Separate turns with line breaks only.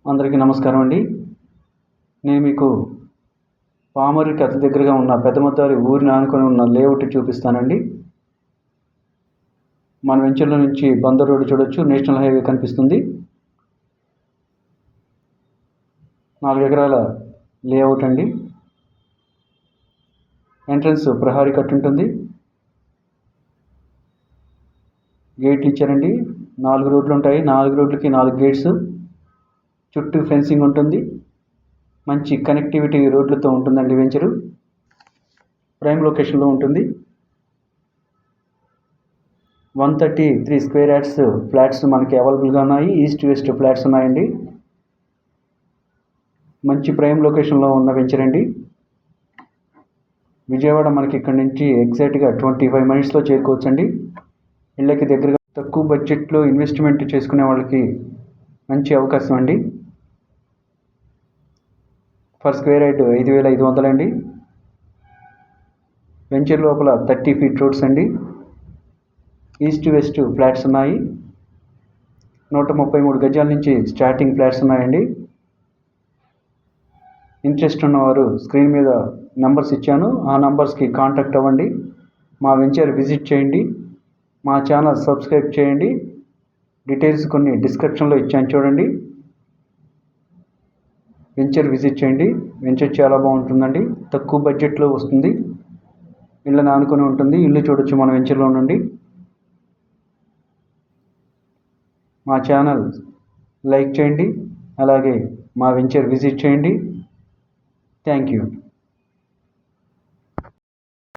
అందరికీ నమస్కారం అండి. నేను మీకు పామర్రికి అతి దగ్గరగా ఉన్న పెద్దమద్దారి ఊరిని ఆనుకొని ఉన్న లేఅవుట్ చూపిస్తానండి. మన వెంచర్లో నుంచి బందర్ రోడ్డు చూడొచ్చు, నేషనల్ హైవే కనిపిస్తుంది. 4 ఎకరాల లేఅవుట్ అండి. ఎంట్రన్స్ ప్రహారీ కట్టు ఉంటుంది. గేట్లు ఇచ్చారండి. 4 రోడ్లు ఉంటాయి. 4 రోడ్లకి 4 గేట్స్. చుట్టూ ఫెన్సింగ్ ఉంటుంది. మంచి కనెక్టివిటీ రోడ్లతో ఉంటుందండి వెంచరు. ప్రైమ్ లొకేషన్లో ఉంటుంది. 133 స్క్వేర్ యార్డ్స్ ఫ్లాట్స్ మనకి అవైలబుల్గా ఉన్నాయి. ఈస్ట్ వెస్ట్ ఫ్లాట్స్ ఉన్నాయండి. మంచి ప్రైమ్ లొకేషన్లో ఉన్న వెంచర్ అండి. విజయవాడ మనకి ఇక్కడ నుంచి ఎగ్జాక్ట్గా 25 మినిట్స్లో చేరుకోవచ్చండి. ఇళ్ళకి దగ్గరగా తక్కువ బడ్జెట్లో ఇన్వెస్ట్మెంట్ చేసుకునే వాళ్ళకి మంచి అవకాశం అండి. పర్ స్క్వేర్ యార్డ్ 5,500 అండి. వెంచర్ లోపల 30 ఫీట్ రోడ్స్ అండి. ఈస్ట్ వెస్ట్ ఫ్లాట్స్ ఉన్నాయి. 133 గజాల నుంచి స్టార్టింగ్ ఫ్లాట్స్ ఉన్నాయండి. ఇంట్రెస్ట్ ఉన్నవారు స్క్రీన్ మీద నంబర్స్ ఇచ్చాను, ఆ నంబర్స్కి కాంటాక్ట్ అవ్వండి. మా వెంచర్ విజిట్ చేయండి. మా ఛానల్ సబ్స్క్రైబ్ చేయండి. డీటెయిల్స్ కొన్ని డిస్క్రిప్షన్లో ఇచ్చాను చూడండి. వెంచర్ విజిట్ చేయండి. వెంచర్ చాలా బాగుంటుందండి. తక్కువ బడ్జెట్లో వస్తుంది. ఇళ్ళని ఆనుకొని ఉంటుంది. ఇల్లు చూడొచ్చు మన వెంచర్లో నుండి. మా ఛానల్ లైక్ చేయండి, అలాగే మా వెంచర్ విజిట్ చేయండి. Thank you.